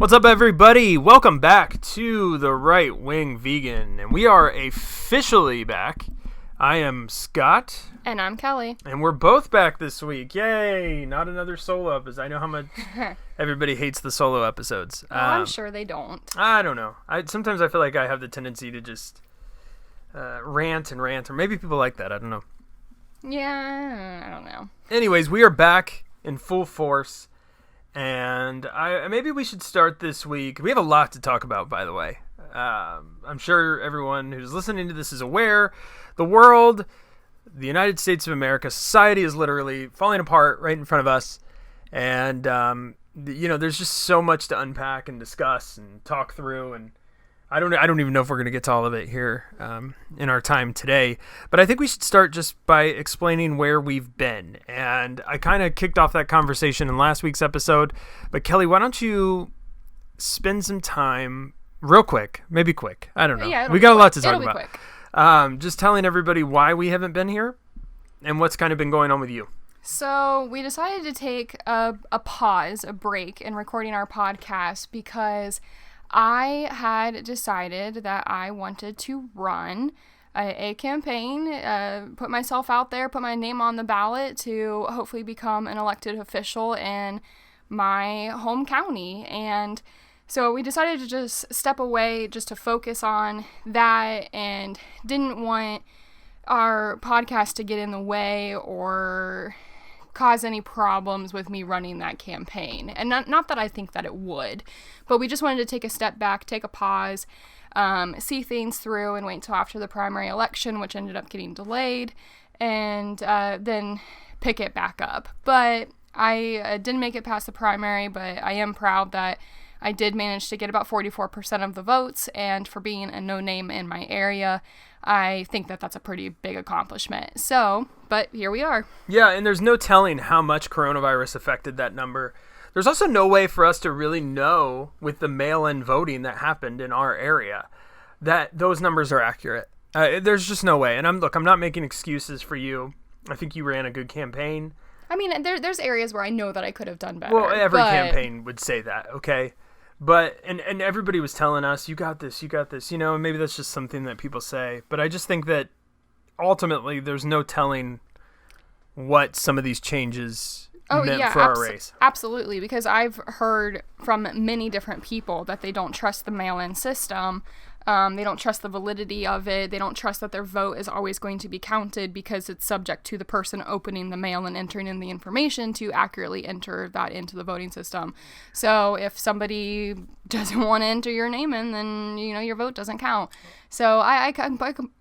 What's up, everybody? Welcome back to the Right Wing Vegan, and we are officially back. I am Scott. And I'm Kelly. And we're both back this week. Yay! Not another solo episode. I know how much everybody hates the solo episodes. I'm sure they don't. I don't know. Sometimes I feel like I have the tendency to just rant, or maybe people like that. I don't know. Yeah, I don't know. Anyways, we are back in full force. And maybe we should start this week. We have a lot to talk about, by the way. I'm sure everyone who's listening to this is aware. The world, the United States of America, society is literally falling apart right in front of us. And, there's just so much to unpack and discuss and talk through. And I don't even know if we're going to get to all of it here in our time today. But I think we should start just by explaining where we've been. And I kind of kicked off that conversation in last week's episode. But Kelly, why don't you spend some time, real quick, maybe quick. I don't know. Yeah, we got a lot to talk it'll about. Be quick. Just telling everybody why we haven't been here and what's kind of been going on with you. So we decided to take a pause, a break in recording our podcast because I had decided that I wanted to run a campaign, put myself out there, put my name on the ballot to hopefully become an elected official in my home county. And so we decided to just step away just to focus on that and didn't want our podcast to get in the way or cause any problems with me running that campaign. And not that I think that it would, but we just wanted to take a step back, take a pause, see things through and wait until after the primary election, which ended up getting delayed, and then pick it back up. But I didn't make it past the primary, but I am proud that I did manage to get about 44% of the votes, and for being a no-name in my area, I think that that's a pretty big accomplishment. So, but here we are. Yeah, and there's no telling how much coronavirus affected that number. There's also no way for us to really know with the mail-in voting that happened in our area that those numbers are accurate. There's just no way. And I'm not making excuses for you. I think you ran a good campaign. I mean, there's areas where I know that I could have done better. Well, every campaign would say that, okay? But, and everybody was telling us, you got this, and maybe that's just something that people say. But I just think that ultimately there's no telling what some of these changes meant for our race. Absolutely, because I've heard from many different people that they don't trust the mail-in system. They don't trust the validity of it. They don't trust that their vote is always going to be counted because it's subject to the person opening the mail and entering in the information to accurately enter that into the voting system. So if somebody doesn't want to enter your name in, then, your vote doesn't count. So I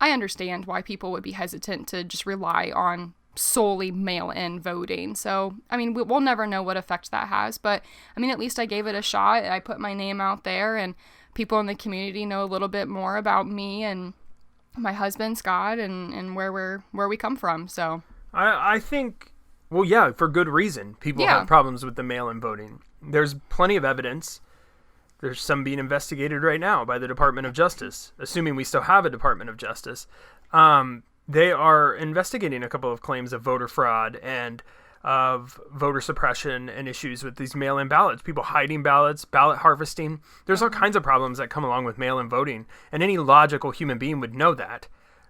understand why people would be hesitant to just rely on solely mail-in voting. So, I mean, we'll never know what effect that has, but, I mean, at least I gave it a shot. I put my name out there, and people in the community know a little bit more about me and my husband, Scott, and where we come from. So I think, well, yeah, for good reason. People have problems with the mail-in voting. There's plenty of evidence. There's some being investigated right now by the Department of Justice, assuming we still have a Department of Justice. They are investigating a couple of claims of voter fraud and of voter suppression and issues with these mail-in ballots, people hiding ballots, ballot harvesting. There's all kinds of problems that come along with mail-in voting, and any logical human being would know that.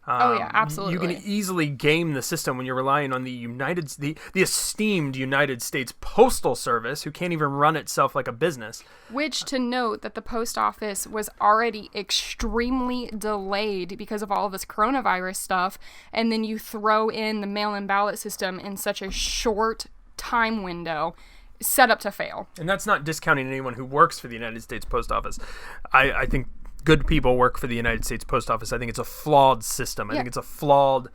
Absolutely. You can easily game the system when you're relying on the esteemed United States Postal Service, who can't even run itself like a business. Which, to note that the post office was already extremely delayed because of all of this coronavirus stuff, and then you throw in the mail-in ballot system in such a short time window, set up to fail. And that's not discounting anyone who works for the United States Post Office. I think good people work for the United States Post Office. I think it's a flawed system. I think it's a flawed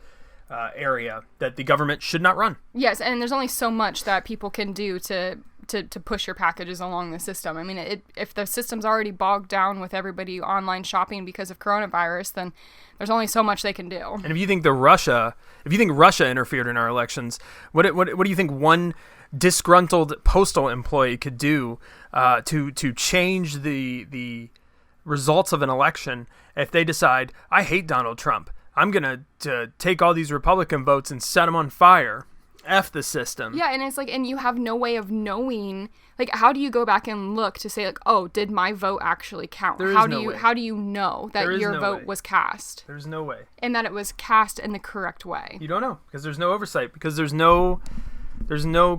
area that the government should not run. Yes, and there's only so much that people can do to push your packages along the system. I mean, if the system's already bogged down with everybody online shopping because of coronavirus, then there's only so much they can do. And if you think Russia interfered in our elections, what do you think one disgruntled postal employee could do to change the results of an election if they decide, I hate Donald Trump, I'm going to take all these Republican votes and set them on fire? F the system. Yeah, and it's like, and you have no way of knowing, like, how do you go back and look to say, like, oh, did my vote actually count? How do you know that your vote was cast? There's no way. And that it was cast in the correct way. You don't know, because there's no oversight, because there's no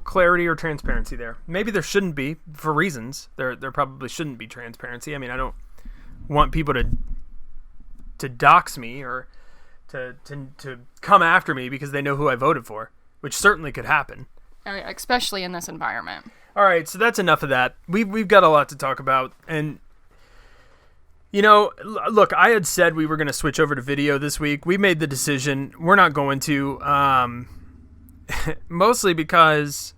clarity or transparency there. Maybe there shouldn't be, for reasons. There probably shouldn't be transparency. I mean, I don't want people to dox me or to come after me because they know who I voted for, which certainly could happen. Especially in this environment. All right, so that's enough of that. We've got a lot to talk about, and look, I had said we were going to switch over to video this week. We made the decision we're not going to, mostly because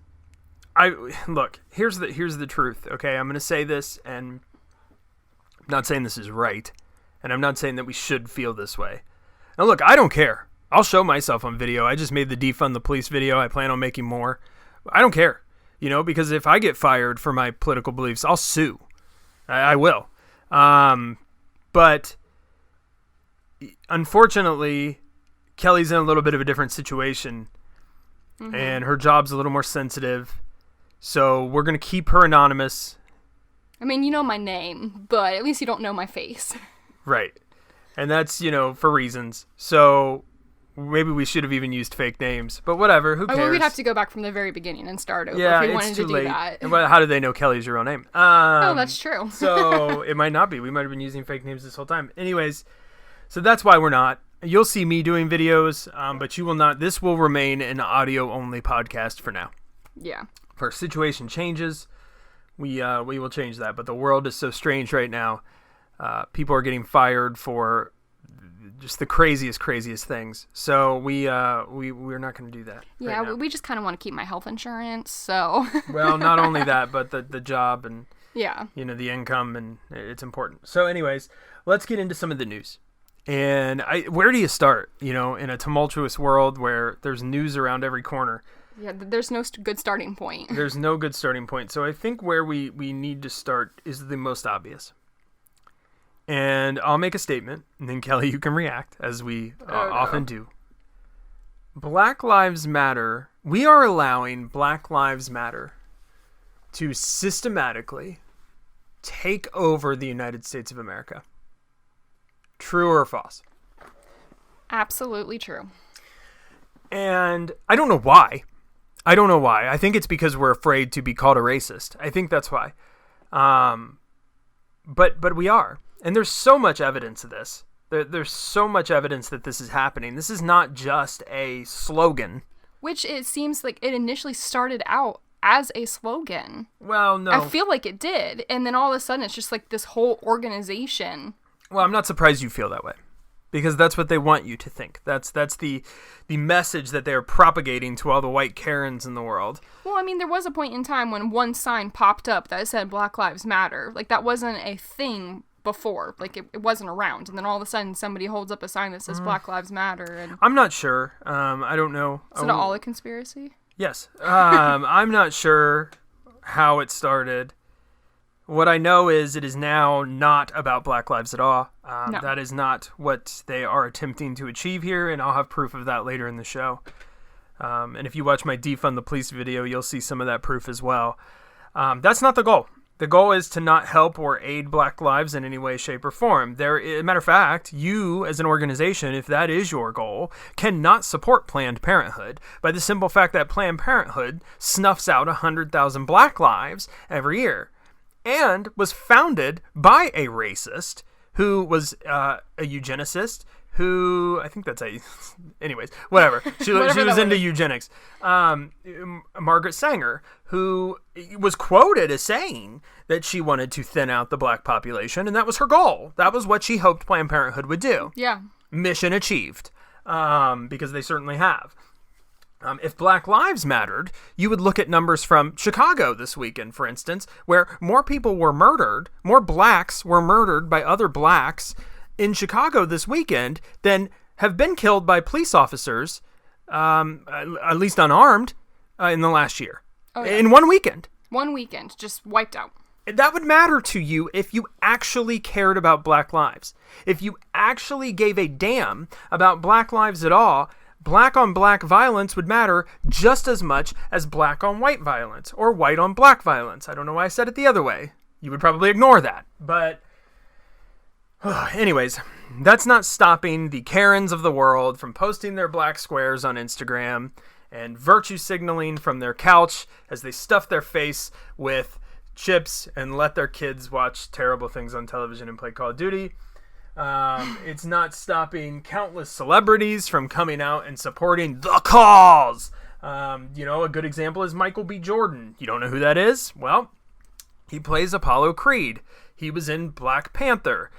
here's the truth. Okay, I'm going to say this, and I'm not saying this is right, and I'm not saying that we should feel this way. Now, look, I don't care. I'll show myself on video. I just made the defund the police video. I plan on making more. I don't care, because if I get fired for my political beliefs, I'll sue. I will. But unfortunately, Kelly's in a little bit of a different situation, and her job's a little more sensitive. So we're going to keep her anonymous. I mean, you know my name, but at least you don't know my face. Right. And that's, for reasons. So maybe we should have even used fake names, but whatever. Who cares? Well, we'd have to go back from the very beginning and start over if we wanted to do that. Well, how do they know Kelly's your real name? Oh, that's true. So it might not be. We might have been using fake names this whole time. Anyways, so that's why we're not. You'll see me doing videos, but you will not. This will remain an audio-only podcast for now. Yeah. If our situation changes, we will change that. But the world is so strange right now. People are getting fired for just the craziest things. So we're not going to do that. Yeah, right now. We just kind of want to keep my health insurance. So. Well, not only that, but the job and yeah, the income, and it's important. So, anyways, let's get into some of the news. And where do you start? In a tumultuous world where there's news around every corner. Yeah, there's no good starting point. There's no good starting point. So I think where we need to start is the most obvious. And I'll make a statement, and then Kelly, you can react, as we often do. Black Lives Matter, we are allowing Black Lives Matter to systematically take over the United States of America. True or false? Absolutely true. And I don't know why. I think it's because we're afraid to be called a racist. I think that's why. But we are. And there's so much evidence of this. There's so much evidence that this is happening. This is not just a slogan. Which it seems like it initially started out as a slogan. Well, no. I feel like it did. And then all of a sudden it's just like this whole organization. Well, I'm not surprised you feel that way. Because that's what they want you to think. That's the message that they're propagating to all the white Karens in the world. Well, I mean, there was a point in time when one sign popped up that said Black Lives Matter. Like, that wasn't a thing before. Like, it wasn't around. And then all of a sudden, somebody holds up a sign that says Black Lives Matter. And I'm not sure. I don't know. Is it all a conspiracy? Yes. I'm not sure how it started. What I know is it is now not about Black lives at all. No. That is not what they are attempting to achieve here, and I'll have proof of that later in the show. And if you watch my Defund the Police video, you'll see some of that proof as well. That's not the goal. The goal is to not help or aid Black lives in any way, shape, or form. As a matter of fact, you as an organization, if that is your goal, cannot support Planned Parenthood by the simple fact that Planned Parenthood snuffs out 100,000 Black lives every year. And was founded by a racist who was a eugenicist who, I think that's anyways, whatever. She was into eugenics. Margaret Sanger, who was quoted as saying that she wanted to thin out the black population, and that was her goal. That was what she hoped Planned Parenthood would do. Yeah. Mission achieved, because they certainly have. If Black Lives mattered, you would look at numbers from Chicago this weekend, for instance, where more people were murdered, more blacks were murdered by other blacks in Chicago this weekend than have been killed by police officers, at least unarmed, in the last year. Oh, yeah. In one weekend. One weekend, just wiped out. That would matter to you if you actually cared about Black lives. If you actually gave a damn about Black lives at all, black on black violence would matter just as much as black on white violence or white on black violence. I don't know why I said it the other way. You would probably ignore that. But anyways, that's not stopping the Karens of the world from posting their black squares on Instagram and virtue signaling from their couch as they stuff their face with chips and let their kids watch terrible things on television and play Call of Duty. It's not stopping countless celebrities from coming out and supporting the cause. A good example is Michael B. Jordan. You don't know who that is? Well, he plays Apollo Creed. He was in Black Panther.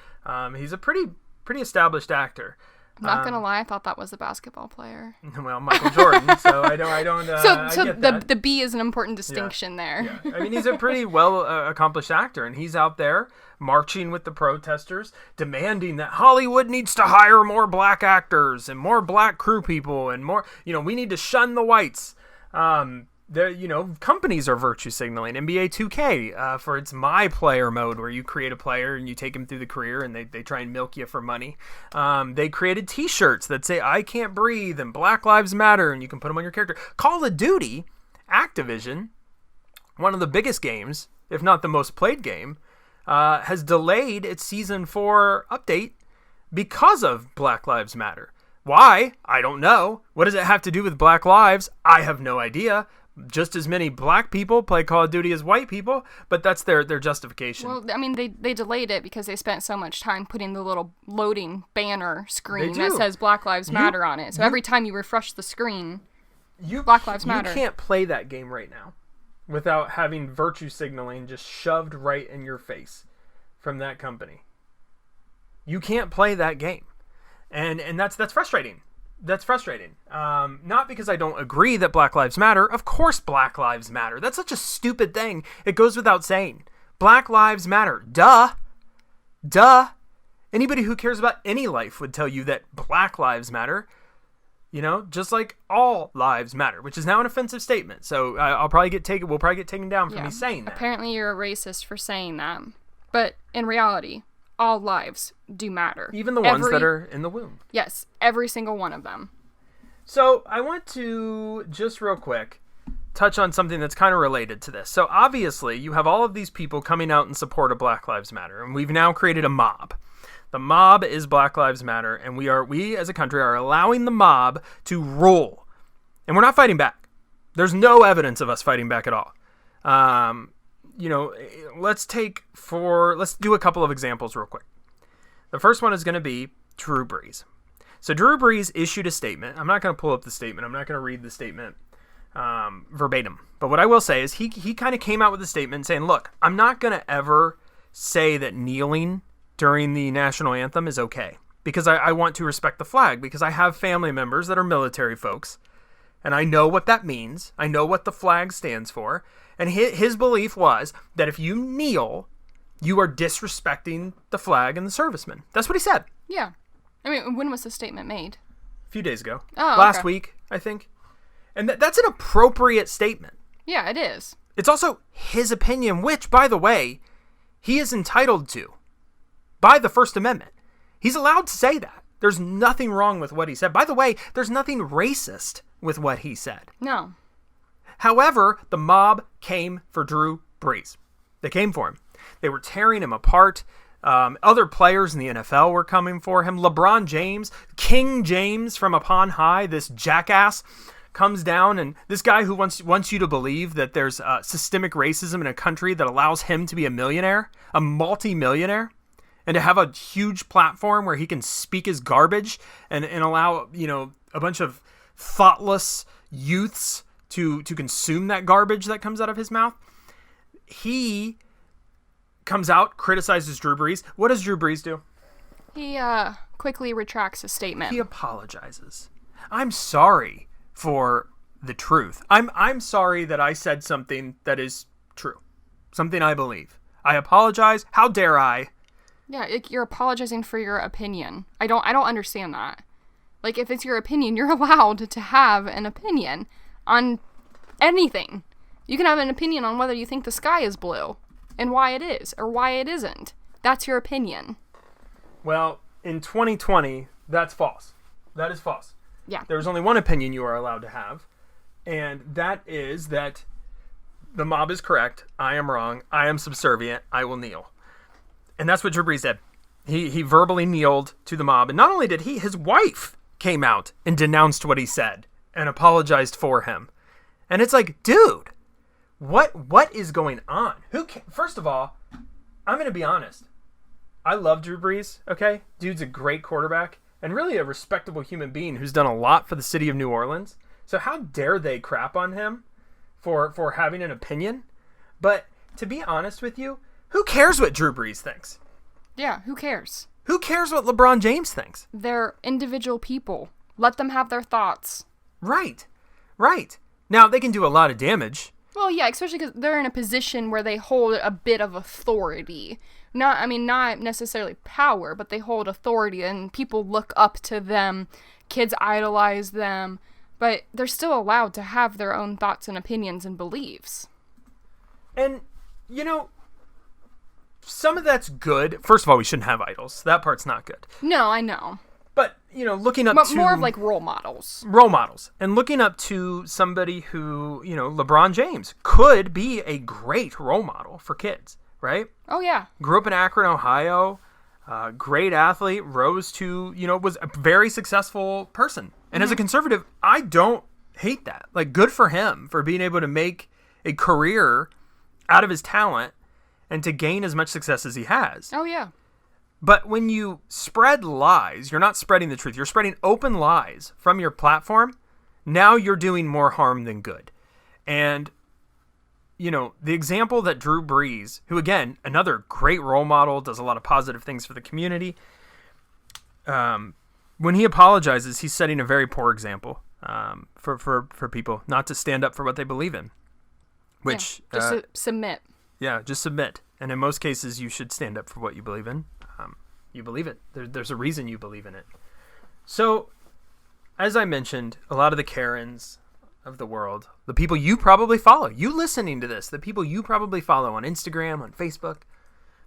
He's a pretty established actor. I'm not gonna lie, I thought that was a basketball player. Well, Michael Jordan. So I don't. So the B is an important distinction there. Yeah. I mean, he's a pretty well accomplished actor, and he's out there marching with the protesters, demanding that Hollywood needs to hire more black actors and more black crew people, and more. We need to shun the whites. Companies are virtue signaling. NBA 2K for its My Player mode, where you create a player and you take him through the career and they try and milk you for money. They created t-shirts that say I can't breathe and Black Lives Matter, and you can put them on your character. Call of Duty, Activision, one of the biggest games, if not the most played game, has delayed its Season 4 update because of Black Lives Matter. Why? I don't know. What does it have to do with Black Lives? I have no idea. Just as many black people play Call of Duty as white people, but that's their justification. Well, I mean, they delayed it because they spent so much time putting the little loading banner screen that says Black Lives Matter on it. So every time you refresh the screen, Black Lives Matter. You can't play that game right now without having virtue signaling just shoved right in your face from that company. You can't play that game. And that's frustrating. That's frustrating. Not because I don't agree that Black Lives Matter. Of course Black Lives Matter. That's such a stupid thing. It goes without saying. Black Lives Matter. Duh. Anybody who cares about any life would tell you that Black Lives Matter. Just like all lives matter, which is now an offensive statement. So we'll probably get taken down for me saying that. Apparently you're a racist for saying that. But in reality, all lives do matter. Even the ones that are in the womb. Yes, every single one of them. So I want to just real quick touch on something that's kind of related to this. So obviously you have all of these people coming out in support of Black Lives Matter, and we've now created a mob. The mob is Black Lives Matter, and we as a country are allowing the mob to rule. And we're not fighting back. There's no evidence of us fighting back at all. Let's do a couple of examples real quick. The first one is going to be Drew Brees. So Drew Brees issued a statement. I'm not going to pull up the statement. I'm not going to read the statement verbatim. But what I will say is he kind of came out with a statement saying, look, I'm not going to ever say that kneeling during the national anthem is okay, because I want to respect the flag, because I have family members that are military folks, and I know what that means. I know what the flag stands for. And his belief was that if you kneel, you are disrespecting the flag and the servicemen. That's what he said. Yeah. I mean, when was the statement made? A few days ago. Oh, Last week, I think. And that's an appropriate statement. Yeah, it is. It's also his opinion, which, by the way, he is entitled to by the First Amendment. He's allowed to say that. There's nothing wrong with what he said. By the way, there's nothing racist with what he said. No. However, the mob came for Drew Brees. They came for him. They were tearing him apart. Other players in the NFL were coming for him. LeBron James, King James from upon high, this jackass, comes down, and this guy who wants you to believe that there's systemic racism in a country that allows him to be a millionaire, a multi-millionaire, and to have a huge platform where he can speak his garbage and allow, a bunch of thoughtless youths to consume that garbage that comes out of his mouth. He comes out, criticizes Drew Brees. What does Drew Brees do? He quickly retracts his statement. He apologizes. I'm sorry for the truth. I'm sorry that I said something that is true. Something I believe. I apologize. How dare I? Yeah, you're apologizing for your opinion. I don't understand that. Like, if it's your opinion, you're allowed to have an opinion on anything. You can have an opinion on whether you think the sky is blue and why it is or why it isn't. That's your opinion. Well, in 2020, that's false. That is false. Yeah. There's only one opinion you are allowed to have, and that is that the mob is correct, I am wrong, I am subservient, I will kneel. And that's what Drew Brees did. He verbally kneeled to the mob, and not only did his wife came out and denounced what he said and apologized for him. And it's like, dude, what is going on? First of all, I'm going to be honest. I love Drew Brees, okay? Dude's a great quarterback and really a respectable human being who's done a lot for the city of New Orleans. So how dare they crap on him for having an opinion? But to be honest with you, who cares what Drew Brees thinks? Yeah, who cares? Who cares what LeBron James thinks? They're individual people. Let them have their thoughts. Right. Now, they can do a lot of damage. Well, yeah, especially because they're in a position where they hold a bit of authority. Not necessarily power, but they hold authority, and people look up to them. Kids idolize them. But they're still allowed to have their own thoughts and opinions and beliefs. And, some of that's good. First of all, we shouldn't have idols. That part's not good. No, I know. But, looking up but to... more of, like, role models. Role models. And looking up to somebody who, LeBron James could be a great role model for kids, right? Oh, yeah. Grew up in Akron, Ohio. Great athlete. Rose to, was a very successful person. And as a conservative, I don't hate that. Like, good for him for being able to make a career out of his talent and to gain as much success as he has. Oh, yeah. But when you spread lies, you're not spreading the truth. You're spreading open lies from your platform. Now you're doing more harm than good. And, the example that Drew Brees, who, again, another great role model, does a lot of positive things for the community. When he apologizes, he's setting a very poor example for people not to stand up for what they believe in. Which just submit. Yeah, just submit. And in most cases, you should stand up for what you believe in. You believe it. There's a reason you believe in it. So, as I mentioned, a lot of the Karens of the world, the people you probably follow, you listening to this, the people you probably follow on Instagram, on Facebook,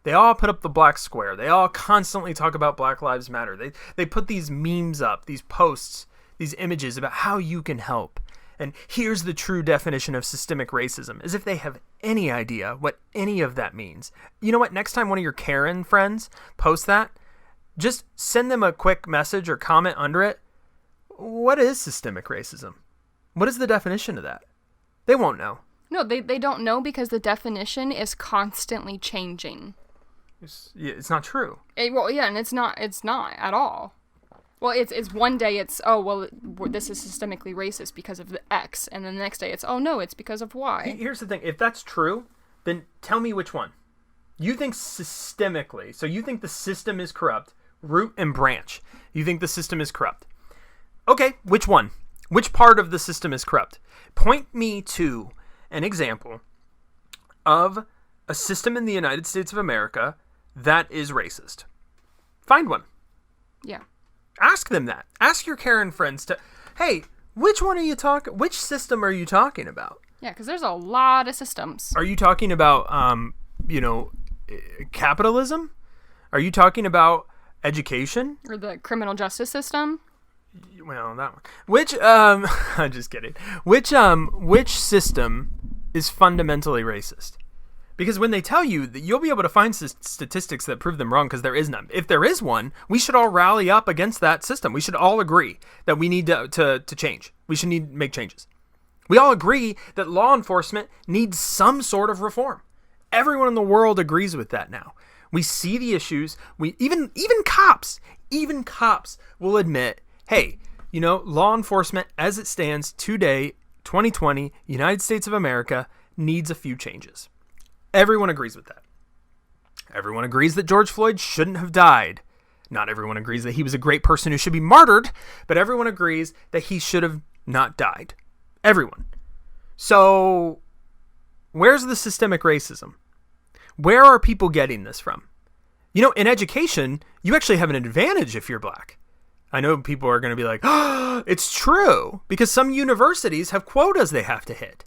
they all put up the black square. They all constantly talk about Black Lives Matter. They put these memes up, these posts, these images about how you can help. And here's the true definition of systemic racism, as if they have any idea what any of that means. You know what? Next time one of your Karen friends posts that, just send them a quick message or comment under it. What is systemic racism? What is the definition of that? They won't know. No, they don't know because the definition is constantly changing. It's not true. And it's not at all. Well, it's one day this is systemically racist because of the X, and then the next day it's, oh no, it's because of Y. Here's the thing. If that's true, then tell me which one. You think systemically, so you think the system is corrupt, root and branch. You think the system is corrupt. Okay, which one? Which part of the system is corrupt? Point me to an example of a system in the United States of America that is racist. Find one. Yeah. Ask them that. Ask your Karen friends hey, which system are you talking about? Yeah, because there's a lot of systems. Are you talking about, capitalism? Are you talking about education? Or the criminal justice system? Well, that one. Which, I'm just kidding. Which system is fundamentally racist? Because when they tell you that, you'll be able to find statistics that prove them wrong, because there is none. If there is one, we should all rally up against that system. We should all agree that we need to change. We should need to make changes. We all agree that law enforcement needs some sort of reform. Everyone in the world agrees with that now. We see the issues. Even cops will admit, hey, law enforcement as it stands today, 2020, United States of America, needs a few changes. Everyone agrees with that. Everyone agrees that George Floyd shouldn't have died. Not everyone agrees that he was a great person who should be martyred, but everyone agrees that he should have not died. Everyone. So, where's the systemic racism? Where are people getting this from? In education, you actually have an advantage if you're black. I know people are going to be like, oh, it's true, because some universities have quotas they have to hit.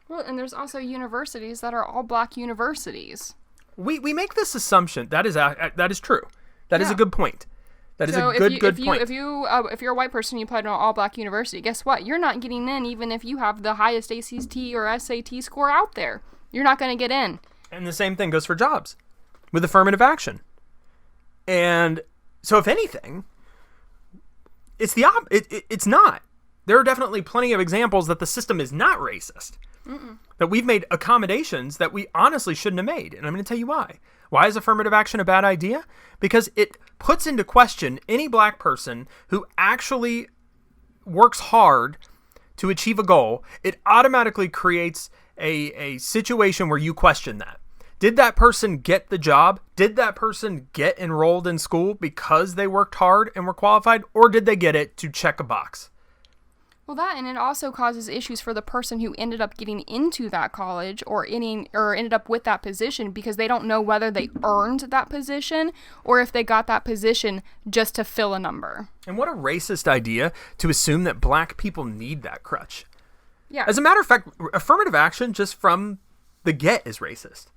Well, and there's also universities that are all black universities. We make this assumption. That is true. That is a good point. That is So a good point. if you're a white person, you apply to an all-black university. Guess what? You're not getting in, even if you have the highest ACT or SAT score out there. You're not going to get in. And the same thing goes for jobs with affirmative action. And so, if anything, it's not. There are definitely plenty of examples that the system is not racist. That we've made accommodations that we honestly shouldn't have made. And I'm going to tell you why. Why is affirmative action a bad idea? Because it puts into question any black person who actually works hard to achieve a goal. It automatically creates a situation where you question that. Did that person get the job? Did that person get enrolled in school because they worked hard and were qualified? Or did they get it to check a box? Well, and it also causes issues for the person who ended up getting into that college or ended up with that position, because they don't know whether they earned that position or if they got that position just to fill a number. And what a racist idea to assume that black people need that crutch. Yeah. As a matter of fact, affirmative action just from the get is racist.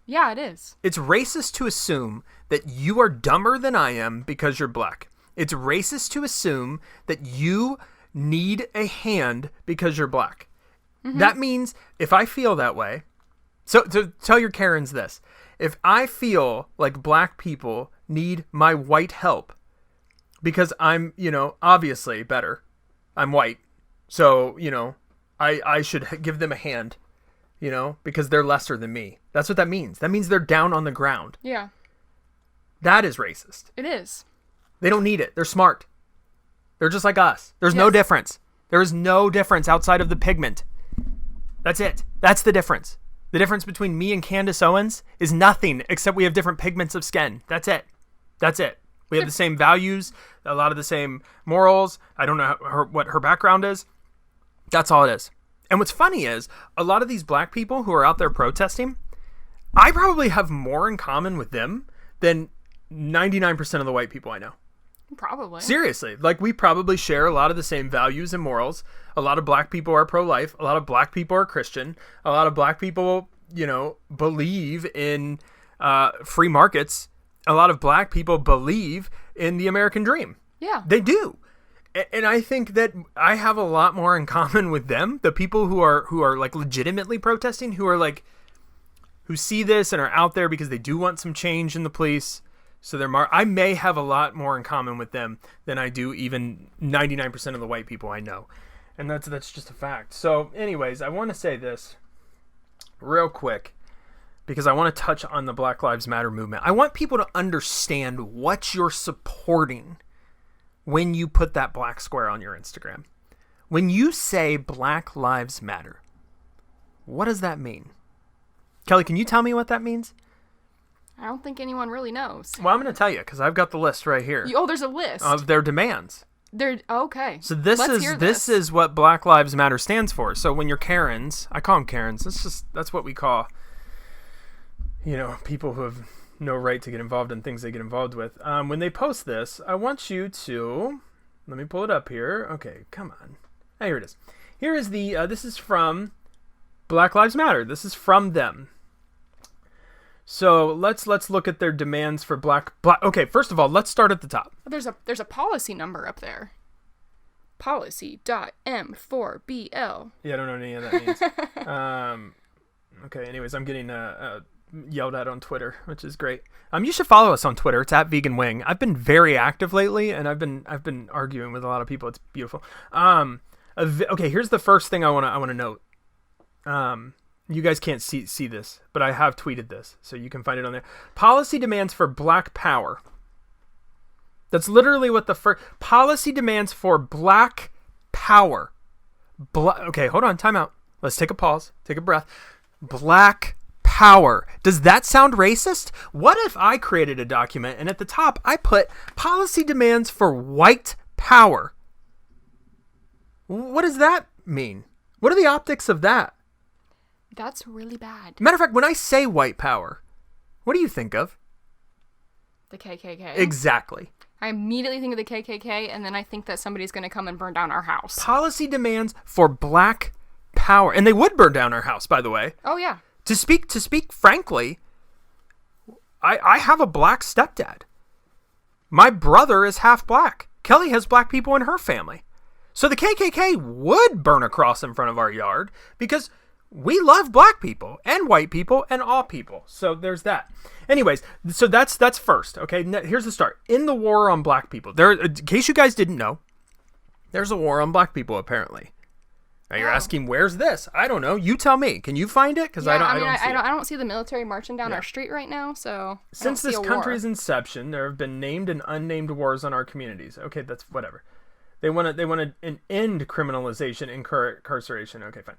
Yeah, it is. It's racist to assume that you are dumber than I am because you're black. It's racist to assume that you need a hand because you're black. That means if I feel that way, so to tell your Karens this, if I feel like black people need my white help because I'm, obviously better, I'm white, so, I should give them a hand, because they're lesser than me. That's what that means. That means they're down on the ground. Yeah. That is racist. It is. They don't need it. They're smart. They're just like us. There's no difference. There is no difference outside of the pigment. That's it. That's the difference. The difference between me and Candace Owens is nothing except we have different pigments of skin. That's it. That's it. We have the same values, a lot of the same morals. I don't know what her background is. That's all it is. And what's funny is a lot of these black people who are out there protesting, I probably have more in common with them than 99% of the white people I know. Probably. Seriously. Like, we probably share a lot of the same values and morals. A lot of black people are pro-life. A lot of black people are Christian. A lot of black people, believe in free markets. A lot of black people believe in the American dream. Yeah. They do. And I think that I have a lot more in common with them. The people who are like legitimately protesting, who see this and are out there because they do want some change in the police. So I may have a lot more in common with them than I do even 99% of the white people I know. And that's just a fact. So anyways, I want to say this real quick because I want to touch on the Black Lives Matter movement. I want people to understand what you're supporting when you put that black square on your Instagram. When you say Black Lives Matter, what does that mean? Kelly, can you tell me what that means? I don't think anyone really knows. Well, I'm going to tell you because I've got the list right here. There's a list of their demands. Okay. So this is what Black Lives Matter stands for. So when you're Karens, I call them Karens. That's what we call, people who have no right to get involved in things they get involved with. When they post this, I want you to, let me pull it up here. Okay, come on. Oh, here it is. Here is this is from Black Lives Matter. This is from them. So let's look at their demands for black. Okay, first of all, let's start at the top. There's a policy number up there. Policy.M4BL. Yeah, I don't know what any of that means. Okay, anyways, I'm getting yelled at on Twitter, which is great. You should follow us on Twitter. It's @VeganWing. I've been very active lately, and I've been arguing with a lot of people. It's beautiful. Okay, here's the first thing I want to note. You guys can't see this, but I have tweeted this, so you can find it on there. Policy demands for black power. That's literally what the first... Policy demands for black power. Okay, hold on, time out. Let's take a pause, take a breath. Black power. Does that sound racist? What if I created a document, and at the top, I put policy demands for white power? What does that mean? What are the optics of that? That's really bad. Matter of fact, when I say white power, what do you think of? The KKK. Exactly. I immediately think of the KKK, and then I think that somebody's going to come and burn down our house. Policy demands for black power. And they would burn down our house, by the way. Oh, yeah. To speak frankly, I have a black stepdad. My brother is half black. Kelly has black people in her family. So the KKK would burn a cross in front of our yard because we love black people and white people and all people. So there's that. Anyways, so that's first. Okay, here's the start. In the war on black people, in case you guys didn't know, there's a war on black people apparently. Now you're asking, where's this? I don't know. You tell me. Can you find it? Because I don't see the military marching down our street right now. So since this country's inception, there have been named and unnamed wars on our communities. Okay, that's whatever. They want an end criminalization, incarceration. Okay, fine.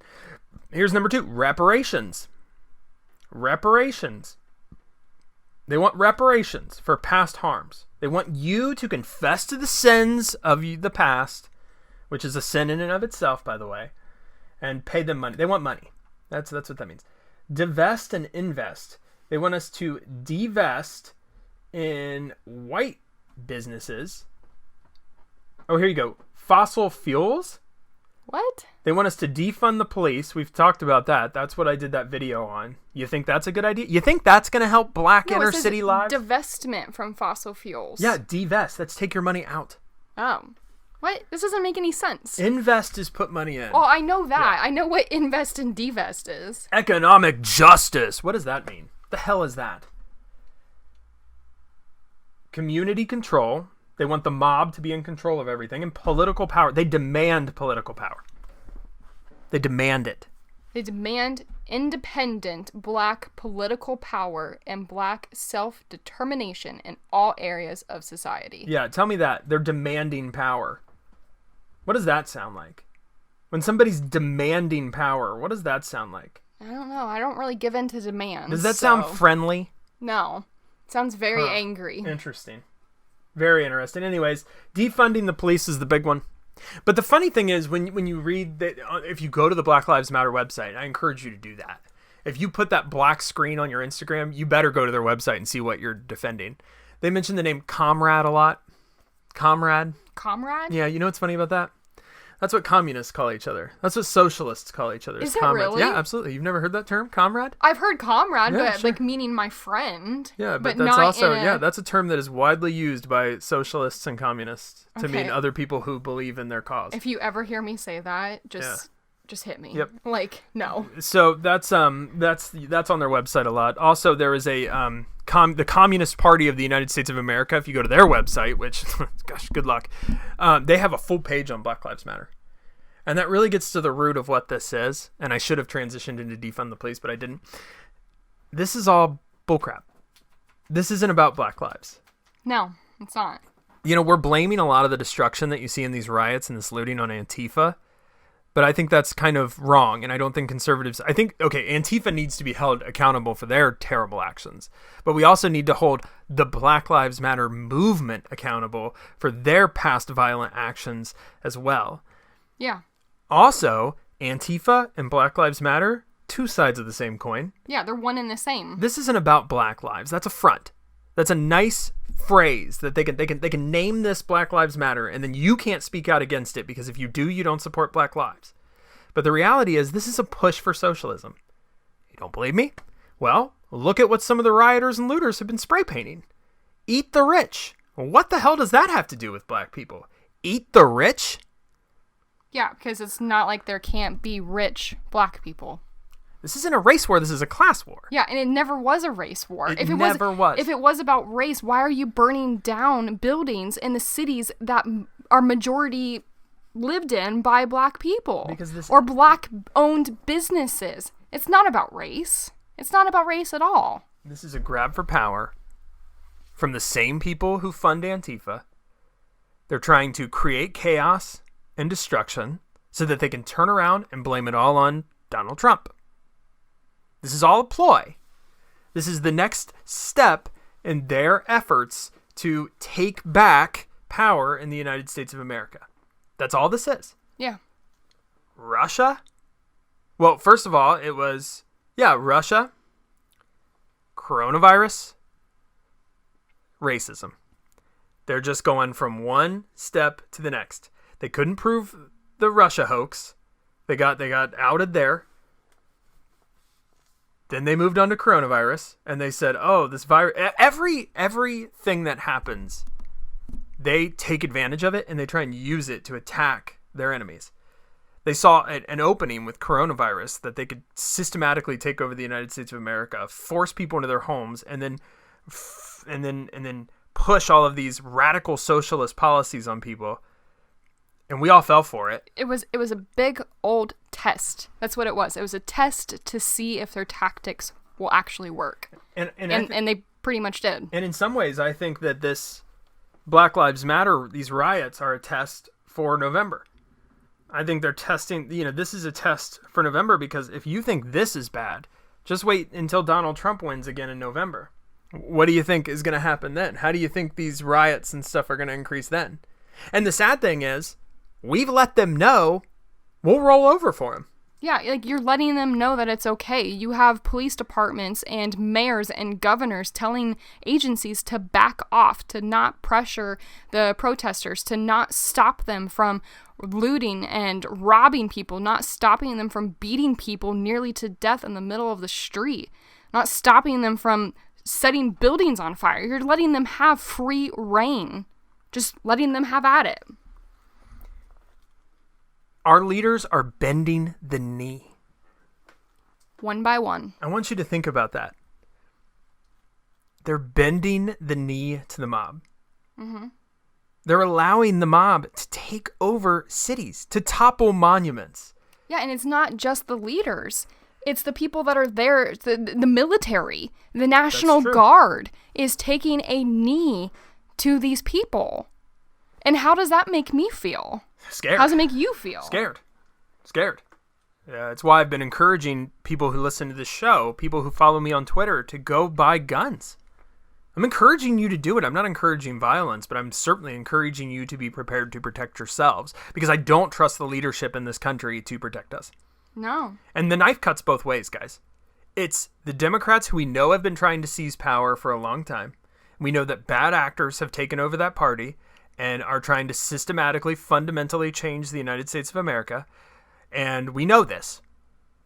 Here's number 2: reparations. Reparations. They want reparations for past harms. They want you to confess to the sins of the past, which is a sin in and of itself, by the way, and pay them money. They want money. That's what that means. Divest and invest. They want us to divest in white businesses. Oh, here you go. Fossil fuels. What? They want us to defund the police. We've talked about that. That's what I did that video on. You think that's a good idea? You think that's going to help black inner city lives? Divestment from fossil fuels. Yeah, divest. That's take your money out. Oh. What? This doesn't make any sense. Invest is put money in. Well, I know that. Yeah. I know what invest and divest is. Economic justice. What does that mean? The hell is that? Community control. They want the mob to be in control of everything. And political power. They demand political power. They demand it. They demand independent black political power and black self-determination in all areas of society. Yeah, tell me that. They're demanding power. What does that sound like? When somebody's demanding power, what does that sound like? I don't know. I don't really give in to demands. Does that sound friendly? No. It sounds very angry. Interesting. Very interesting. Anyways, defunding the police is the big one. But the funny thing is, when you read that, if you go to the Black Lives Matter website, I encourage you to do that. If you put that black screen on your Instagram, you better go to their website and see what you're defending. They mention the name Comrade a lot. Comrade? Yeah, you know what's funny about that? That's what communists call each other. That's what socialists call each other. Is it comrades. really? Yeah, absolutely. You've never heard that term, comrade? I've heard comrade, Yeah, but sure. like meaning my friend. Yeah, but not that's also in a... that's a term that is widely used by socialists and communists to mean other people who believe in their cause. If you ever hear me say that, just hit me. Yep. Like, no. So that's on their website a lot. Also, there is a the Communist Party of the United States of America. If you go to their website, which gosh, good luck, they have a full page on Black Lives Matter. And that really gets to the root of what this is. And I should have transitioned into defund the police, but I didn't. This is all bullcrap. This isn't about black lives. No, it's not. You know, we're blaming a lot of the destruction that you see in these riots and this looting on Antifa. But I think that's kind of wrong. And I don't think conservatives... Antifa needs to be held accountable for their terrible actions. But we also need to hold the Black Lives Matter movement accountable for their past violent actions as well. Yeah. Also, Antifa and Black Lives Matter, two sides of the same coin. Yeah, they're one and the same. This isn't about black lives. That's a front. That's a nice phrase that they can name this Black Lives Matter, and then you can't speak out against it because if you do, you don't support black lives. But the reality is this is a push for socialism. You don't believe me? Well, look at what some of the rioters and looters have been spray painting. Eat the rich. What the hell does that have to do with black people? Eat the rich? Yeah, because it's not like there can't be rich black people. This isn't a race war. This is a class war. Yeah, and it never was a race war. It never was. If it was about race, why are you burning down buildings in the cities that are majority lived in by black people? Or black-owned businesses. It's not about race. It's not about race at all. This is a grab for power from the same people who fund Antifa. They're trying to create chaos and destruction so that they can turn around and blame it all on Donald Trump. This is all a ploy. This is the next step in their efforts to take back power in the United States of America. That's all this is. Yeah. Russia? Well, first of all, it was, Russia, coronavirus, racism. They're just going from one step to the next. They couldn't prove the Russia hoax. They got outed there. Then they moved on to coronavirus, and they said, "Oh, this virus." Everything that happens they take advantage of it and they try and use it to attack their enemies. They saw an opening with coronavirus that they could systematically take over the United States of America, force people into their homes, and then push all of these radical socialist policies on people. And we all fell for it. It was a big old test. That's what it was. It was a test to see if their tactics will actually work. And they pretty much did. And in some ways, I think that this Black Lives Matter, these riots, are a test for November. I think they're testing, this is a test for November, because if you think this is bad, just wait until Donald Trump wins again in November. What do you think is going to happen then? How do you think these riots and stuff are going to increase then? And the sad thing is, we've let them know we'll roll over for them. Yeah, like you're letting them know that it's okay. You have police departments and mayors and governors telling agencies to back off, to not pressure the protesters, to not stop them from looting and robbing people, not stopping them from beating people nearly to death in the middle of the street, not stopping them from setting buildings on fire. You're letting them have free reign, just letting them have at it. Our leaders are bending the knee. One by one. I want you to think about that. They're bending the knee to the mob. Mm-hmm. They're allowing the mob to take over cities, to topple monuments. Yeah, and it's not just the leaders. It's the people that are there, the military, the National Guard is taking a knee to these people. And how does that make me feel? Scared. How does it make you feel? Scared. Yeah, it's why I've been encouraging people who listen to this show, people who follow me on Twitter, to go buy guns. I'm encouraging you to do it. I'm not encouraging violence, but I'm certainly encouraging you to be prepared to protect yourselves, because I don't trust the leadership in this country to protect us. No. And the knife cuts both ways, guys. It's the Democrats, who we know have been trying to seize power for a long time. We know that bad actors have taken over that party and are trying to systematically, fundamentally change the United States of America. And we know this.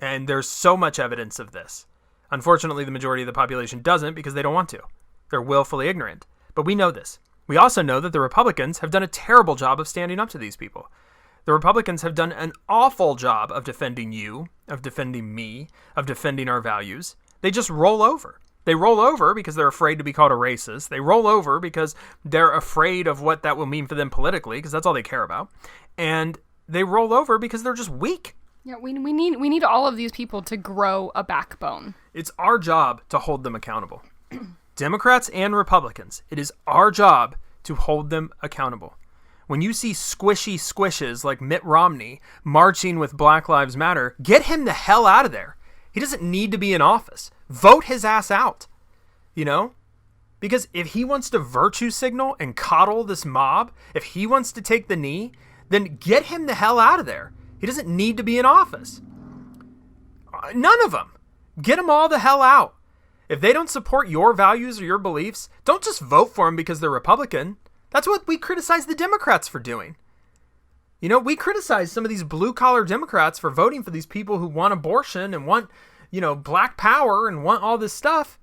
And there's so much evidence of this. Unfortunately, the majority of the population doesn't, because they don't want to. They're willfully ignorant. But we know this. We also know that the Republicans have done a terrible job of standing up to these people. The Republicans have done an awful job of defending you, of defending me, of defending our values. They just roll over. They roll over because they're afraid to be called a racist. They roll over because they're afraid of what that will mean for them politically, because that's all they care about. And they roll over because they're just weak. Yeah, we need all of these people to grow a backbone. It's our job to hold them accountable. Democrats and Republicans, it is our job to hold them accountable. When you see squishy squishes like Mitt Romney marching with Black Lives Matter, get him the hell out of there. He doesn't need to be in office. Vote his ass out, Because if he wants to virtue signal and coddle this mob, if he wants to take the knee, then get him the hell out of there. He doesn't need to be in office. None of them. Get them all the hell out. If they don't support your values or your beliefs, don't just vote for them because they're Republican. That's what we criticize the Democrats for doing. We criticize some of these blue-collar Democrats for voting for these people who want abortion and want, black power and want all this stuff.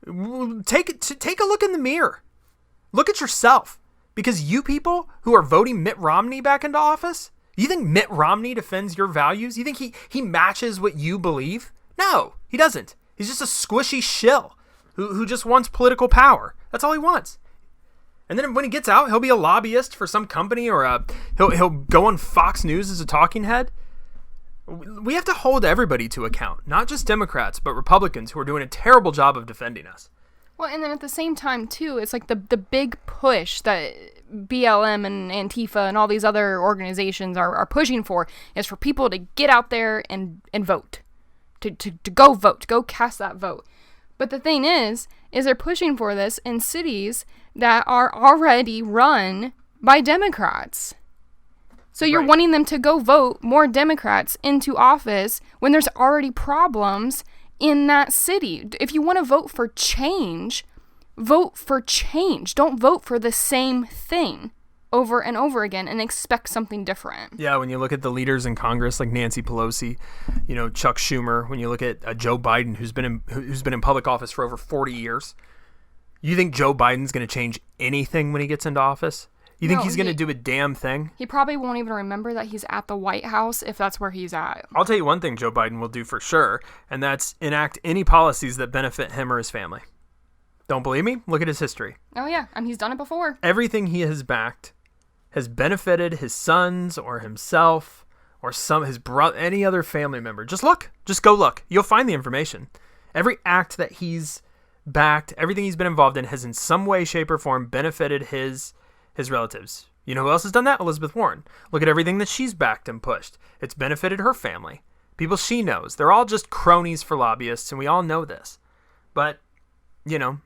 Take a look in the mirror. Look at yourself. Because you people who are voting Mitt Romney back into office, you think Mitt Romney defends your values? You think he matches what you believe? No, he doesn't. He's just a squishy shill who just wants political power. That's all he wants. And then when he gets out, he'll be a lobbyist for some company, or he'll go on Fox News as a talking head. We have to hold everybody to account, not just Democrats, but Republicans who are doing a terrible job of defending us. Well, and then at the same time, too, it's like the big push that BLM and Antifa and all these other organizations are pushing for is for people to get out there and vote, to go vote, to go cast that vote. But the thing is they're pushing for this in cities that are already run by Democrats. So you're wanting them to go vote more Democrats into office when there's already problems in that city. If you want to vote for change, vote for change. Don't vote for the same thing over and over again and expect something different. Yeah, when you look at the leaders in Congress like Nancy Pelosi, Chuck Schumer, when you look at Joe Biden, who's been in public office for over 40 years, you think Joe Biden's going to change anything when he gets into office? You think he's going to do a damn thing? He probably won't even remember that he's at the White House if that's where he's at. I'll tell you one thing Joe Biden will do for sure, and that's enact any policies that benefit him or his family. Don't believe me? Look at his history. Oh, yeah. And he's done it before. Everything he has backed has benefited his sons or himself or any other family member. Just look. Just go look. You'll find the information. Every act that he's backed, everything he's been involved in has in some way, shape, or form benefited his relatives. You know who else has done that? Elizabeth Warren. Look at everything that she's backed and pushed. It's benefited her family. People she knows. They're all just cronies for lobbyists, and we all know this. But, you know,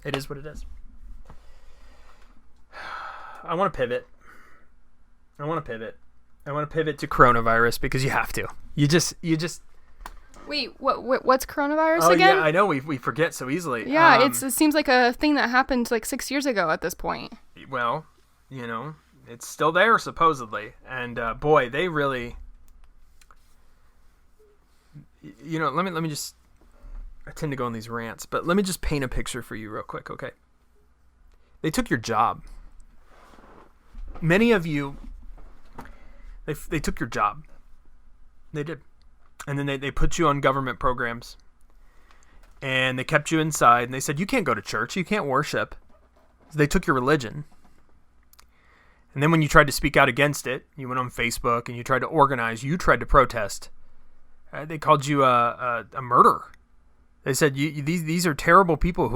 it is what it is. I want to pivot. I want to pivot to coronavirus because you have to. You just. Wait, what's coronavirus again? Oh, yeah, I know. We forget so easily. Yeah, it seems like a thing that happened like 6 years ago at this point. Well, you know, it's still there, supposedly. And, boy, they really... You know, let me just... I tend to go on these rants, but let me just paint a picture for you real quick, okay? They took your job. Many of you, they took your job. They did. And then they put you on government programs. And they kept you inside. And they said, you can't go to church. You can't worship. So they took your religion. And then when you tried to speak out against it, you went on Facebook and you tried to organize. You tried to protest. They called you a murderer. They said, these are terrible people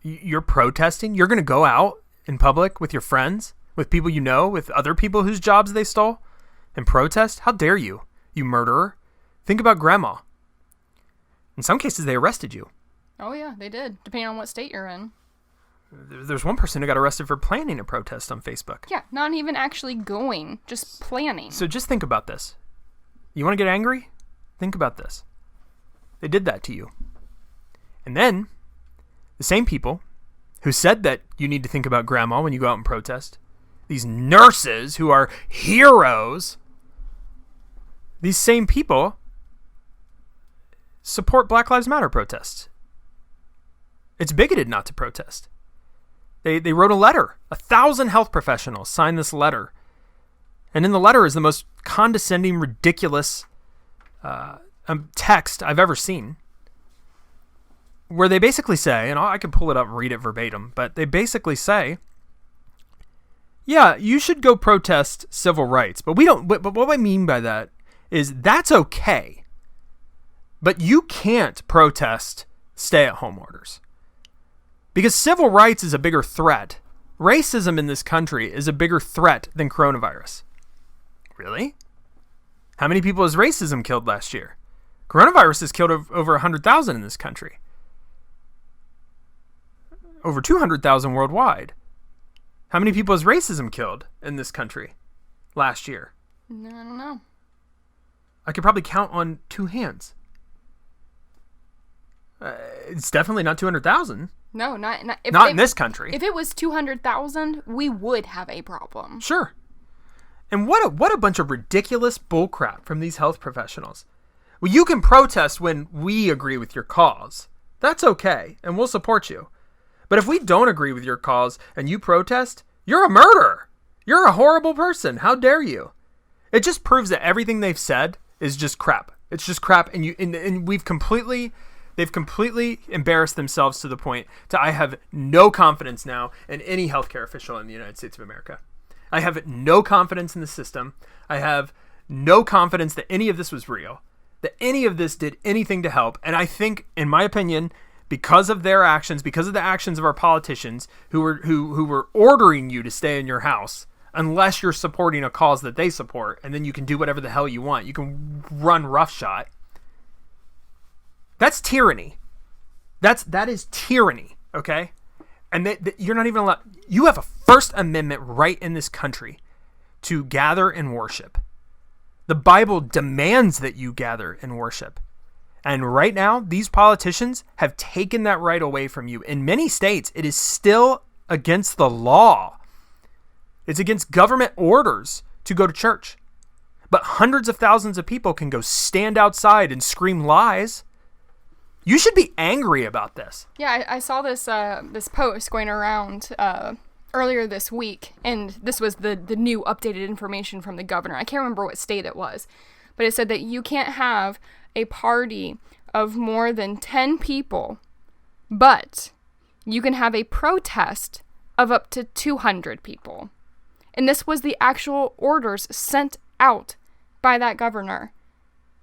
you're protesting. You're going to go out in public with your friends, with people you know, with other people whose jobs they stole, and protest? How dare you, you murderer? Think about grandma. In some cases, they arrested you. Oh, yeah, they did, depending on what state you're in. There's one person who got arrested for planning a protest on Facebook. Yeah, not even actually going, just planning. So just think about this. You want to get angry? Think about this. They did that to you. And then, the same people who said that you need to think about grandma when you go out and protest, these nurses who are heroes, these same people support Black Lives Matter protests. It's bigoted not to protest. They wrote a letter. 1,000 health professionals signed this letter. And in the letter is the most condescending, ridiculous text I've ever seen. Where they basically say, and I can pull it up and read it verbatim, but they basically say, yeah, you should go protest civil rights. But we don't. But what I mean by that is that's okay. But you can't protest stay-at-home orders. Because civil rights is a bigger threat. Racism in this country is a bigger threat than coronavirus. Really? How many people has racism killed last year? Coronavirus has killed over 100,000 in this country. Over 200,000 worldwide. How many people has racism killed in this country last year? No, I don't know. I could probably count on two hands. It's definitely not 200,000. No, not in this country. If it was 200,000, we would have a problem. Sure. And what a bunch of ridiculous bullcrap from these health professionals. Well, you can protest when we agree with your cause. That's okay, and we'll support you. But if we don't agree with your cause and you protest, you're a murderer. You're a horrible person. How dare you? It just proves that everything they've said is just crap. It's just crap, and they've completely embarrassed themselves to the point that I have no confidence now in any healthcare official in the United States of America. I have no confidence in the system. I have no confidence that any of this was real, that any of this did anything to help. And I think, in my opinion, because of their actions, because of the actions of our politicians who were ordering you to stay in your house, unless you're supporting a cause that they support, and then you can do whatever the hell you want. You can run roughshod. That's tyranny. That is tyranny, okay? And you're not even allowed. You have a First Amendment right in this country to gather and worship. The Bible demands that you gather and worship. And right now, these politicians have taken that right away from you. In many states, it is still against the law. It's against government orders to go to church. But hundreds of thousands of people can go stand outside and scream lies. You should be angry about this. Yeah, I saw this this post going around earlier this week, and this was the new updated information from the governor. I can't remember what state it was, but it said that you can't have a party of more than 10 people, but you can have a protest of up to 200 people. And this was the actual orders sent out by that governor.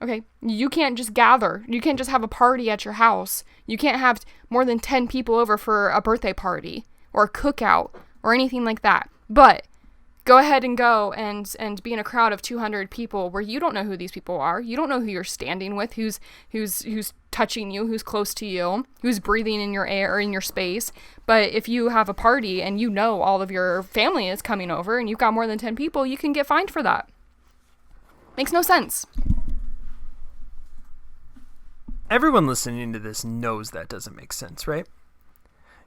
Okay, you can't just gather. You can't just have a party at your house. You can't have more than 10 people over for a birthday party or a cookout or anything like that. But go ahead and go and be in a crowd of 200 people where you don't know who these people are. You don't know who you're standing with, who's touching you, who's close to you, who's breathing in your air, in your space. But if you have a party and you know all of your family is coming over and you've got more than 10 people, you can get fined for that. Makes no sense. Everyone listening to this knows that doesn't make sense, right?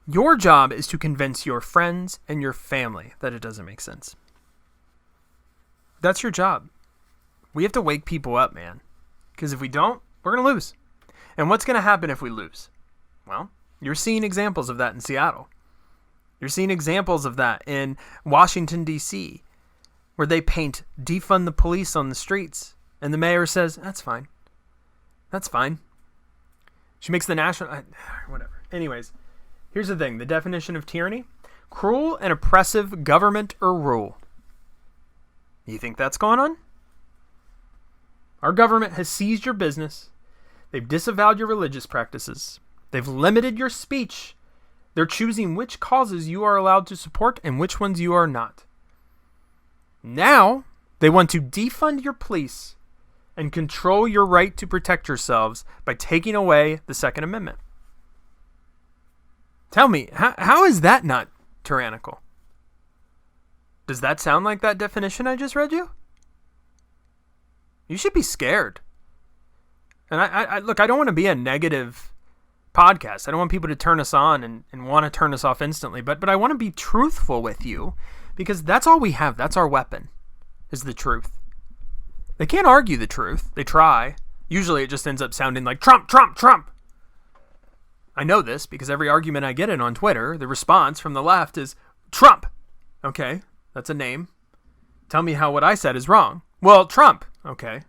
Your job is to convince your friends and your family that it doesn't make sense. That's your job. We have to wake people up, man. Because if we don't, we're going to lose. And what's going to happen if we lose? Well, you're seeing examples of that in Seattle. You're seeing examples of that in Washington, D.C., where they paint defund the police on the streets. And the mayor says, that's fine. That's fine. She makes the national... whatever. Anyways, here's the thing. The definition of tyranny: cruel and oppressive government or rule. You think that's going on? Our government has seized your business. They've disavowed your religious practices. They've limited your speech. They're choosing which causes you are allowed to support and which ones you are not. Now, they want to defund your police and control your right to protect yourselves by taking away the Second Amendment. Tell me, how is that not tyrannical? Does that sound like that definition I just read you? You should be scared. And I look, I don't want to be a negative podcast. I don't want people to turn us on and want to turn us off instantly. But I want to be truthful with you, because that's all we have. That's our weapon, is the truth. They can't argue the truth. They try. Usually it just ends up sounding like Trump, Trump, Trump. I know this because every argument I get in on Twitter, the response from the left is Trump. Okay, that's a name. Tell me how what I said is wrong. Well, Trump. Okay.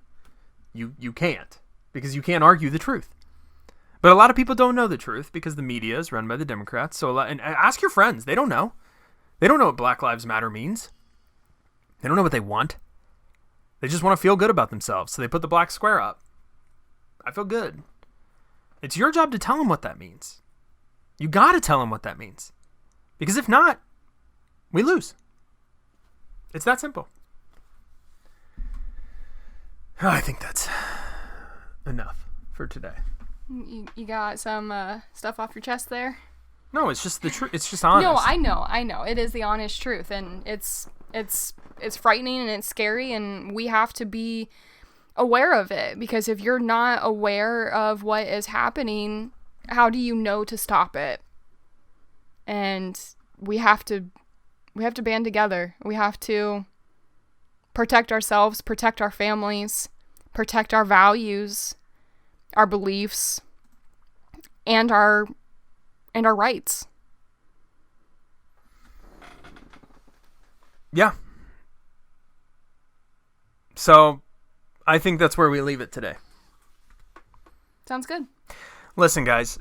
You can't, because you can't argue the truth. But a lot of people don't know the truth because the media is run by the Democrats. And ask your friends. They don't know. They don't know what Black Lives Matter means. They don't know what they want. They just want to feel good about themselves, so they put the black square up. I feel good. It's your job to tell them what that means. You got to tell them what that means. Because if not, we lose. It's that simple. I think that's enough for today. You got some stuff off your chest there? No, it's just the truth. It's just honest. No, I know. It is the honest truth, and it's frightening and it's scary, and we have to be aware of it, because if you're not aware of what is happening, how do you know to stop it? And we have to band together. We have to protect ourselves, protect our families, protect our values, our beliefs, and our rights. Yeah. So, I think that's where we leave it today. Sounds good. Listen, guys,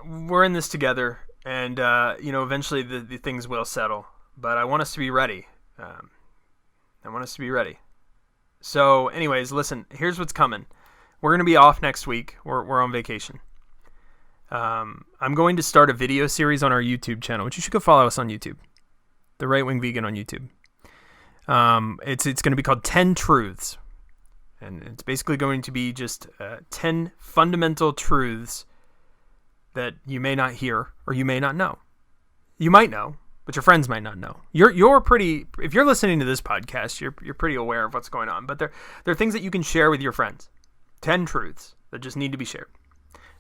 we're in this together, and eventually the things will settle. But I want us to be ready. So, anyways, listen. Here's what's coming. We're going to be off next week. We're on vacation. I'm going to start a video series on our YouTube channel, which you should go follow us on YouTube. The Right Wing Vegan on YouTube. It's going to be called 10 Truths. And it's basically going to be just 10 fundamental truths that you may not hear or you may not know. You might know, but your friends might not know. You're pretty, if you're listening to this podcast, you're pretty aware of what's going on. But there are things that you can share with your friends. 10 truths that just need to be shared.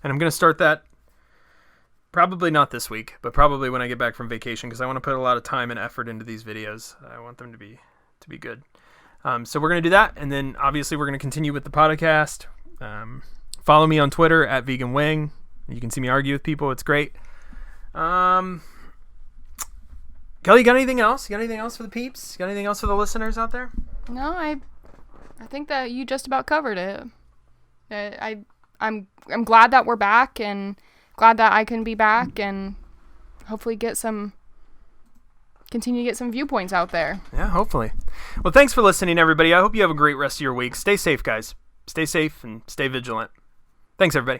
And I'm going to start that probably not this week, but probably when I get back from vacation, because I want to put a lot of time and effort into these videos. I want them to be good. So we're going to do that, and then obviously we're going to continue with the podcast. Follow me on Twitter at Vegan Wing. You can see me argue with people. It's great. Kelly, you got anything else? You got anything else for the peeps? You got anything else for the listeners out there? No, I think that you just about covered it. I'm glad that we're back, and glad that I can be back, and hopefully continue to get some viewpoints out there. Yeah, hopefully. Well, thanks for listening, everybody. I hope you have a great rest of your week. Stay safe, guys. Stay safe and stay vigilant. Thanks, everybody.